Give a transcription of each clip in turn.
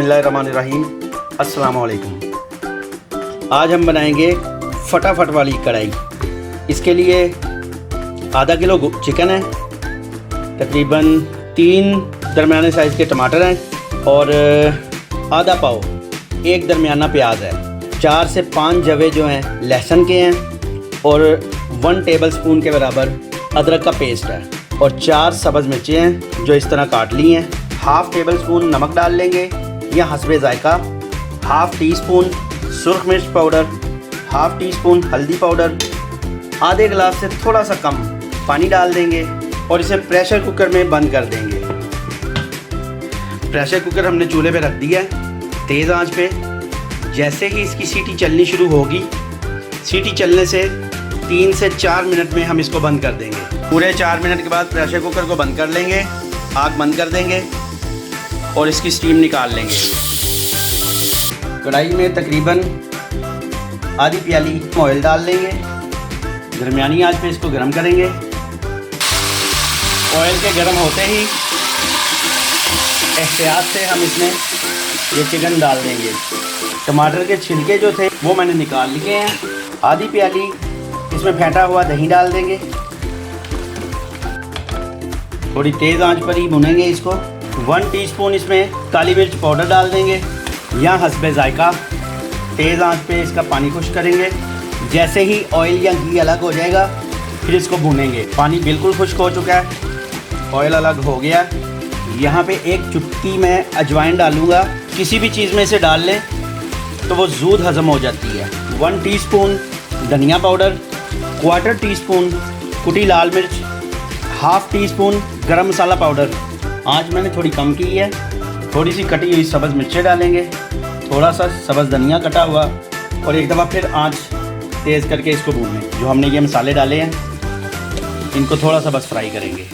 बिस्मिल्लाहिर्रहमानिर्रहीम। अस्सलामु अलैकुम। आज हम बनाएंगे फटाफट वाली कढ़ाई। इसके लिए आधा किलो चिकन है, तकरीबन 3 दरमियाने साइज़ के टमाटर हैं और आधा पाव एक दरमियाना प्याज है। 4 से 5 जवे जो हैं लहसुन के हैं और 1 टेबलस्पून के बराबर अदरक का पेस्ट है और 4 सब्ज़ मिर्चें हैं जो इस तरह काट ली हैं। हाफ़ टेबल स्पून नमक डाल लेंगे या हस्बे ज़ायका, हाफ़ टी स्पून सुरख मिर्च पाउडर, हाफ़ टी स्पून हल्दी पाउडर, आधे गिलास से थोड़ा सा कम पानी डाल देंगे और इसे प्रेशर कुकर में बंद कर देंगे। प्रेशर कुकर हमने चूल्हे पे रख दिया है तेज़ आंच पे। जैसे ही इसकी सीटी चलनी शुरू होगी, सीटी चलने से 3 से 4 मिनट में हम इसको बंद कर देंगे। पूरे 4 मिनट के बाद प्रेशर कुकर को बंद कर लेंगे, आग बंद कर देंगे और इसकी स्टीम निकाल लेंगे। कढ़ाई में तकरीबन आधी प्याली ऑयल डाल लेंगे। दरमियानी आंच पे इसको गर्म करेंगे। ऑयल के गर्म होते ही एहतियात से हम इसमें ये चिकन डाल देंगे। टमाटर के छिलके जो थे वो मैंने निकाल लिए हैं। आधी प्याली इसमें फेंटा हुआ दही डाल देंगे। थोड़ी तेज़ आंच पर ही भुनेंगे इसको। 1 टीस्पून इसमें काली मिर्च पाउडर डाल देंगे या हस्बे ज़ायका। तेज़ आंच पे इसका पानी खुश्क करेंगे। जैसे ही ऑयल या घी अलग हो जाएगा फिर इसको भुनेंगे। पानी बिल्कुल खुश्क हो चुका है, ऑयल अलग हो गया। यहाँ पे 1 चुटकी मैं अजवाइन डालूँगा। किसी भी चीज़ में इसे डाल लें तो वो जूद हज़म हो जाती है। 1 टीस्पून धनिया पाउडर, 1/4 टीस्पून कुटी लाल मिर्च, हाफ़ टी स्पून गरम मसाला पाउडर। आज मैंने थोड़ी कम की है। थोड़ी सी कटी हुई सब्ज़ मिर्चें डालेंगे, थोड़ा सा सब्ज़ धनिया कटा हुआ और एक दफ़ा फिर आंच तेज़ करके इसको भूनें। जो हमने ये मसाले डाले हैं इनको थोड़ा सा बस फ्राई करेंगे।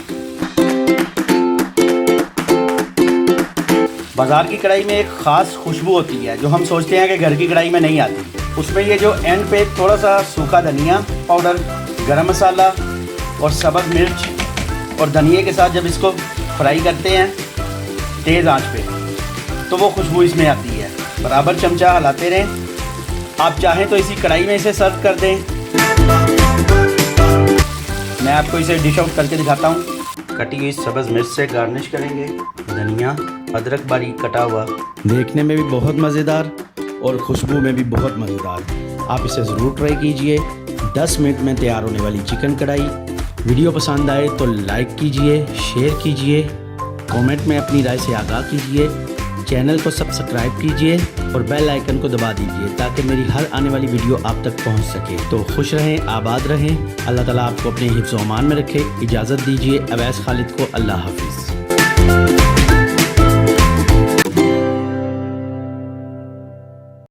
बाज़ार की कढ़ाई में एक ख़ास खुशबू होती है जो हम सोचते हैं कि घर की कढ़ाई में नहीं आती। उसमें ये जो एंड पे थोड़ा सा सूखा धनिया पाउडर, गरम मसाला और सब्ज़ मिर्च और धनिए के साथ जब इसको फ्राई करते हैं तेज़ आंच पे तो वो खुशबू इसमें आती है। बराबर चमचा हिलाते रहें। आप चाहें तो इसी कढ़ाई में इसे सर्व कर दें। मैं आपको इसे डिश आउट करके दिखाता हूँ। कटी हुई सब्ज़ मिर्च से गार्निश करेंगे। धनिया, अदरक बारीक कटा हुआ, देखने में भी बहुत मज़ेदार और खुशबू में भी बहुत मज़ेदार। आप इसे ज़रूर ट्राई कीजिए। 10 मिनट में तैयार होने वाली चिकन कढ़ाई। वीडियो पसंद आए तो लाइक कीजिए, शेयर कीजिए, कमेंट में अपनी राय से आगाह कीजिए। चैनल को सब्सक्राइब कीजिए और बेल आइकन को दबा दीजिए ताकि मेरी हर आने वाली वीडियो आप तक पहुंच सके। तो खुश रहें, आबाद रहें। अल्लाह ताला आपको अपने हिफ्ज़-ओ-अमान में रखे। इजाज़त दीजिए। अवैस खालिद को अल्लाह हाफिज़।